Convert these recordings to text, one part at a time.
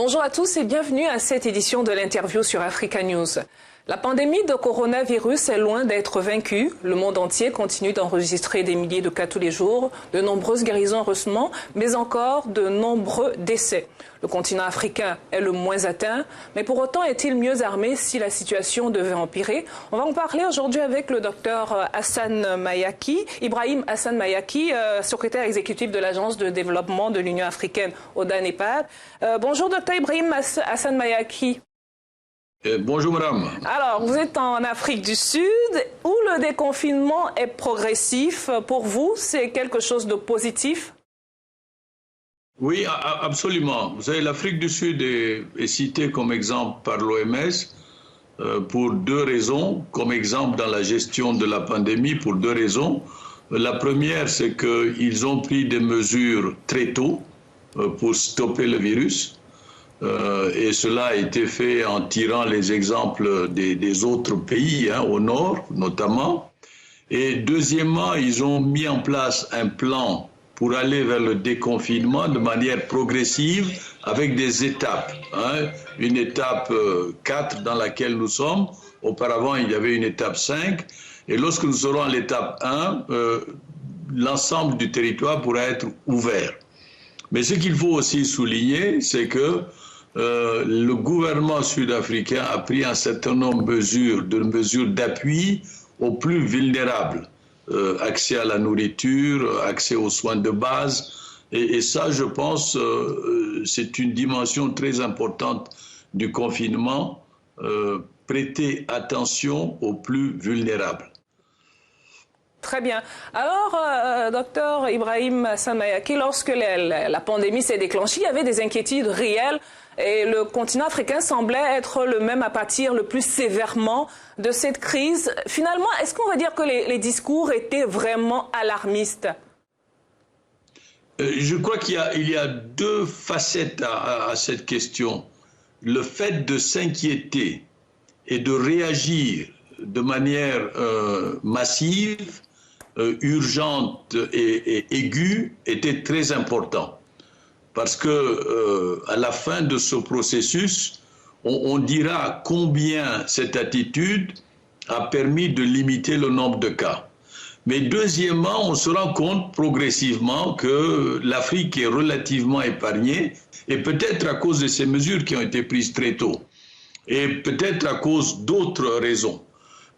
Bonjour à tous et bienvenue à cette édition de l'interview sur Africa News. La pandémie de coronavirus est loin d'être vaincue. Le monde entier continue d'enregistrer des milliers de cas tous les jours, de nombreuses guérisons heureusement, mais encore de nombreux décès. Le continent africain est le moins atteint, mais pour autant est-il mieux armé si la situation devait empirer? On va en parler aujourd'hui avec le docteur Ibrahim Hassan Mayaki, secrétaire exécutif de l'Agence de développement de l'Union africaine, ODA-NEPAD. Bonjour docteur Ibrahim Hassan Mayaki. Bonjour madame. Alors, vous êtes en Afrique du Sud où le déconfinement est progressif. Pour vous, c'est quelque chose de positif? Oui, absolument. Vous savez, l'Afrique du Sud est citée comme exemple par l'OMS pour deux raisons, comme exemple dans la gestion de la pandémie pour deux raisons. La première, c'est qu'ils ont pris des mesures très tôt pour stopper le virus. Et cela a été fait en tirant les exemples des autres pays, au nord notamment. Et deuxièmement, ils ont mis en place un plan pour aller vers le déconfinement de manière progressive avec des étapes. Une étape 4 dans laquelle nous sommes. Auparavant, il y avait une étape 5. Et lorsque nous serons à l'étape 1, l'ensemble du territoire pourra être ouvert. Mais ce qu'il faut aussi souligner, c'est que le gouvernement sud-africain a pris un certain nombre de mesures d'appui aux plus vulnérables. Accès à la nourriture, accès aux soins de base. Et ça, je pense, c'est une dimension très importante du confinement. Prêter attention aux plus vulnérables. Très bien. Alors, docteur Ibrahim Hassan Mayaki, lorsque la pandémie s'est déclenchée, il y avait des inquiétudes réelles et le continent africain semblait être le même à pâtir le plus sévèrement de cette crise. Finalement, est-ce qu'on va dire que les discours étaient vraiment alarmistes? Je crois qu'il y a deux facettes à cette question. Le fait de s'inquiéter et de réagir de manière massive, urgente et aiguë était très important. Parce que à la fin de ce processus, on dira combien cette attitude a permis de limiter le nombre de cas. Mais deuxièmement, on se rend compte progressivement que l'Afrique est relativement épargnée, et peut-être à cause de ces mesures qui ont été prises très tôt, et peut-être à cause d'autres raisons.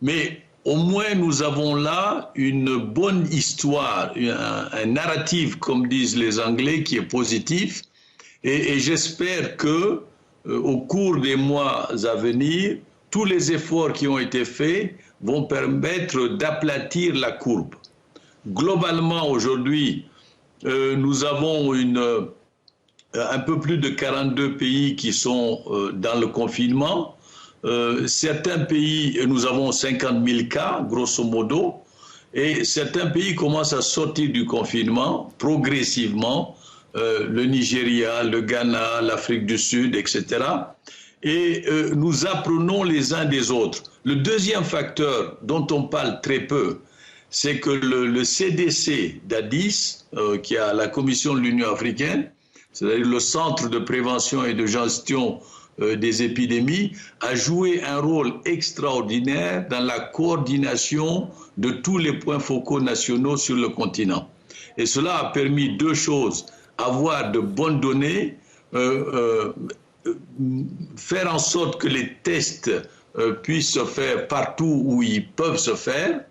Mais au moins, nous avons là une bonne histoire, un narratif, comme disent les Anglais, qui est positif. Et j'espère que, au cours des mois à venir, tous les efforts qui ont été faits vont permettre d'aplatir la courbe. Globalement, aujourd'hui, nous avons un peu plus de 42 pays qui sont dans le confinement. Certains pays, nous avons 50 000 cas, grosso modo, et certains pays commencent à sortir du confinement progressivement, le Nigeria, le Ghana, l'Afrique du Sud, etc. Et nous apprenons les uns des autres. Le deuxième facteur dont on parle très peu, c'est que le CDC d'Addis, qui a la Commission de l'Union africaine, c'est-à-dire le Centre de prévention et de gestion des épidémies, a joué un rôle extraordinaire dans la coordination de tous les points focaux nationaux sur le continent. Et cela a permis deux choses: avoir de bonnes données, faire en sorte que les tests puissent se faire partout où ils peuvent se faire.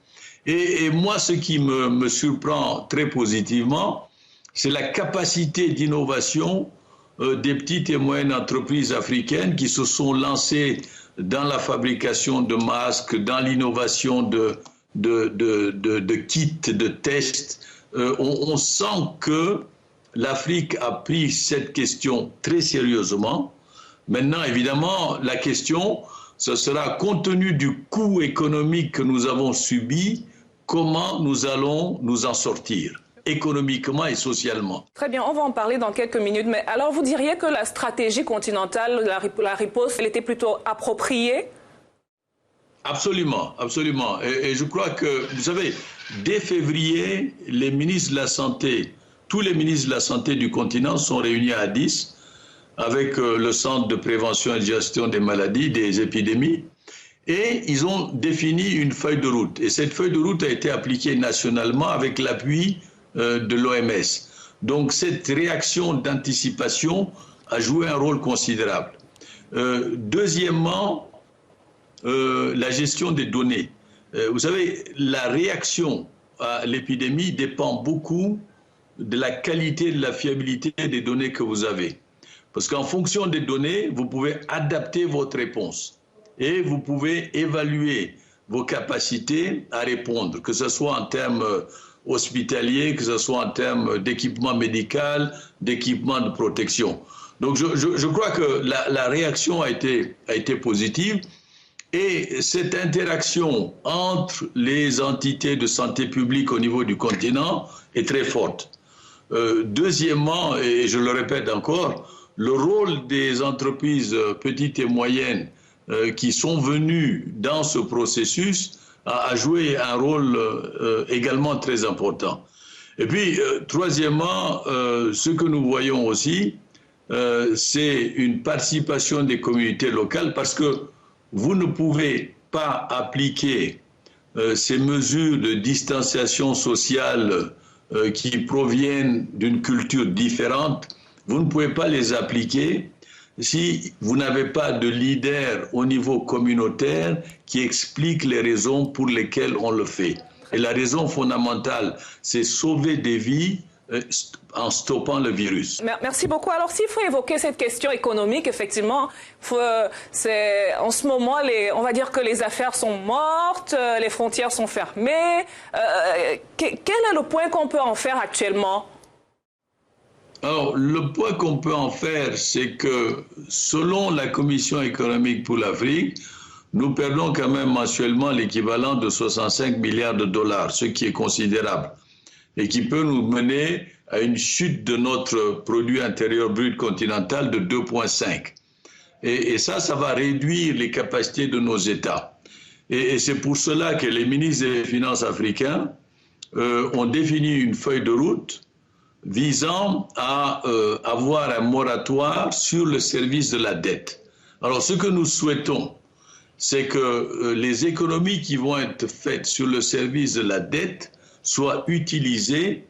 Et moi, ce qui me surprend très positivement, c'est la capacité d'innovation des petites et moyennes entreprises africaines qui se sont lancées dans la fabrication de masques, dans l'innovation de kits, de tests. On sent que l'Afrique a pris cette question très sérieusement. Maintenant, évidemment, la question, ce sera, compte tenu du coût économique que nous avons subi, comment nous allons nous en sortir économiquement et socialement. Très bien, on va en parler dans quelques minutes. Mais alors, vous diriez que la stratégie continentale, la riposte, elle était plutôt appropriée? Absolument, absolument. Et je crois que, vous savez, dès février, les ministres de la Santé, tous les ministres de la Santé du continent sont réunis à Addis avec le Centre de prévention et de gestion des maladies, des épidémies, et ils ont défini une feuille de route. Et cette feuille de route a été appliquée nationalement avec l'appui de l'OMS. Donc cette réaction d'anticipation a joué un rôle considérable. Deuxièmement, la gestion des données. Vous savez, la réaction à l'épidémie dépend beaucoup de la qualité et de la fiabilité des données que vous avez. Parce qu'en fonction des données, vous pouvez adapter votre réponse et vous pouvez évaluer vos capacités à répondre, que ce soit en termes hospitaliers, que ce soit en termes d'équipement médical, d'équipement de protection. Donc je crois que la réaction a été positive. Et cette interaction entre les entités de santé publique au niveau du continent est très forte. Deuxièmement, et je le répète encore, le rôle des entreprises petites et moyennes qui sont venues dans ce processus a joué un rôle également très important. Et puis, troisièmement, ce que nous voyons aussi, c'est une participation des communautés locales parce que vous ne pouvez pas appliquer ces mesures de distanciation sociale qui proviennent d'une culture différente. Vous ne pouvez pas les appliquer si vous n'avez pas de leader au niveau communautaire qui explique les raisons pour lesquelles on le fait. Et la raison fondamentale, c'est sauver des vies en stoppant le virus. Merci beaucoup. Alors, s'il faut évoquer cette question économique, effectivement, en ce moment, on va dire que les affaires sont mortes, les frontières sont fermées. Quel est le point qu'on peut en faire actuellement? Alors, le point qu'on peut en faire, c'est que selon la Commission économique pour l'Afrique, nous perdons quand même mensuellement l'équivalent de 65 milliards de dollars, ce qui est considérable, et qui peut nous mener à une chute de notre produit intérieur brut continental de 2,5. Et ça va réduire les capacités de nos États. Et c'est pour cela que les ministres des Finances africains ont défini une feuille de route visant à avoir un moratoire sur le service de la dette. Alors, ce que nous souhaitons, c'est que les économies qui vont être faites sur le service de la dette soient utilisées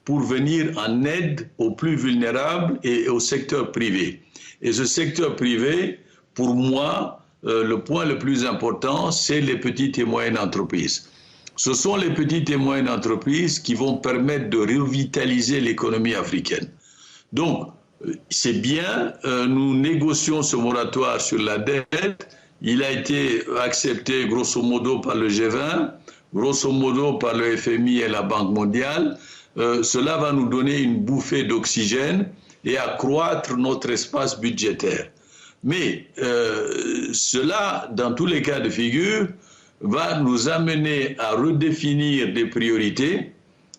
pour venir en aide aux plus vulnérables et au secteur privé. Et ce secteur privé, pour moi, le point le plus important, c'est les petites et moyennes entreprises. Ce sont les petites et moyennes entreprises qui vont permettre de revitaliser l'économie africaine. Donc, c'est bien, nous négocions ce moratoire sur la dette. Il a été accepté grosso modo par le G20, grosso modo par le FMI et la Banque mondiale. Cela va nous donner une bouffée d'oxygène et accroître notre espace budgétaire. Mais cela, dans tous les cas de figure, va nous amener à redéfinir des priorités.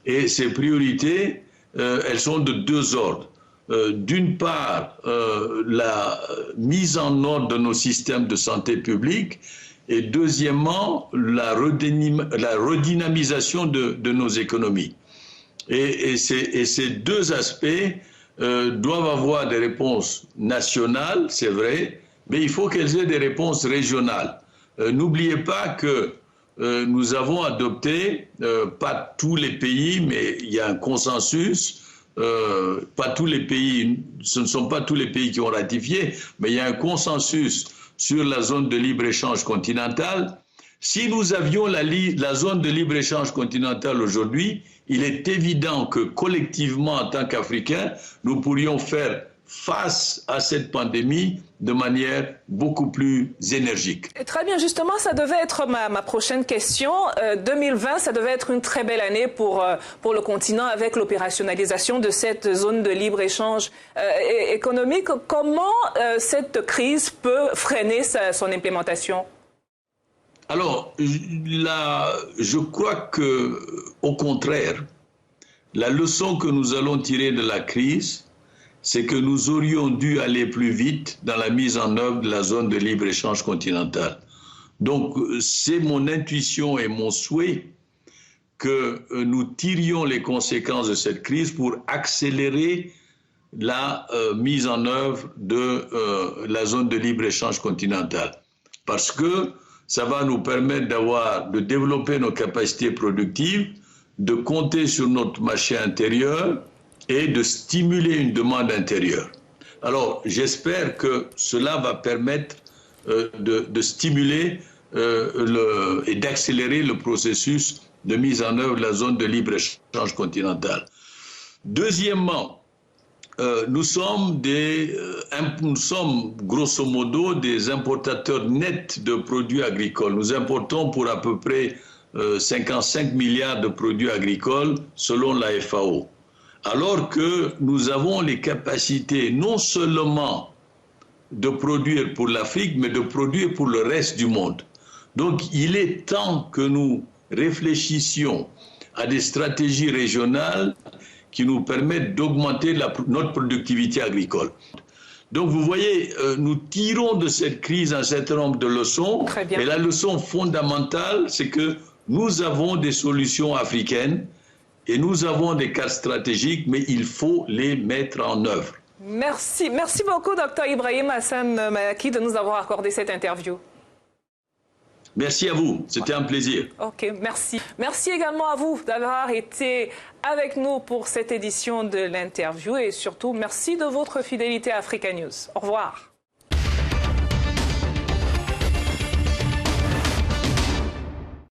Et ces priorités, elles sont de deux ordres. D'une part, la mise en ordre de nos systèmes de santé publique et deuxièmement, la redynamisation de nos économies. Et ces deux aspects doivent avoir des réponses nationales, c'est vrai, mais il faut qu'elles aient des réponses régionales. N'oubliez pas que nous avons adopté, pas tous les pays, mais il y a un consensus, pas tous les pays, ce ne sont pas tous les pays qui ont ratifié, mais il y a un consensus sur la zone de libre-échange continentale. Si nous avions la zone de libre-échange continentale aujourd'hui, il est évident que collectivement, en tant qu'Africains, nous pourrions faire face à cette pandémie de manière beaucoup plus énergique. Très bien, justement, ça devait être ma prochaine question. 2020, ça devait être une très belle année pour le continent avec l'opérationnalisation de cette zone de libre-échange économique. Comment cette crise peut freiner son implémentation? Alors, je crois que, au contraire, la leçon que nous allons tirer de la crise, c'est que nous aurions dû aller plus vite dans la mise en œuvre de la zone de libre-échange continentale. Donc, c'est mon intuition et mon souhait que nous tirions les conséquences de cette crise pour accélérer la mise en œuvre de la zone de libre-échange continentale. Parce que ça va nous permettre de développer nos capacités productives, de compter sur notre marché intérieur et de stimuler une demande intérieure. Alors, j'espère que cela va permettre de stimuler et d'accélérer le processus de mise en œuvre de la zone de libre-échange continentale. Deuxièmement, nous sommes grosso modo des importateurs nets de produits agricoles. Nous importons pour à peu près 55 milliards de produits agricoles selon la FAO. Alors que nous avons les capacités non seulement de produire pour l'Afrique, mais de produire pour le reste du monde. Donc il est temps que nous réfléchissions à des stratégies régionales qui nous permettent d'augmenter notre productivité agricole. Donc vous voyez, nous tirons de cette crise un certain nombre de leçons. Et la leçon fondamentale, c'est que nous avons des solutions africaines et nous avons des cadres stratégiques, mais il faut les mettre en œuvre. Merci beaucoup, Dr Ibrahim Hassan Mayaki, de nous avoir accordé cette interview. Merci à vous, c'était un plaisir. Ok, merci. Merci également à vous d'avoir été avec nous pour cette édition de l'interview et surtout, merci de votre fidélité à Africa News. Au revoir.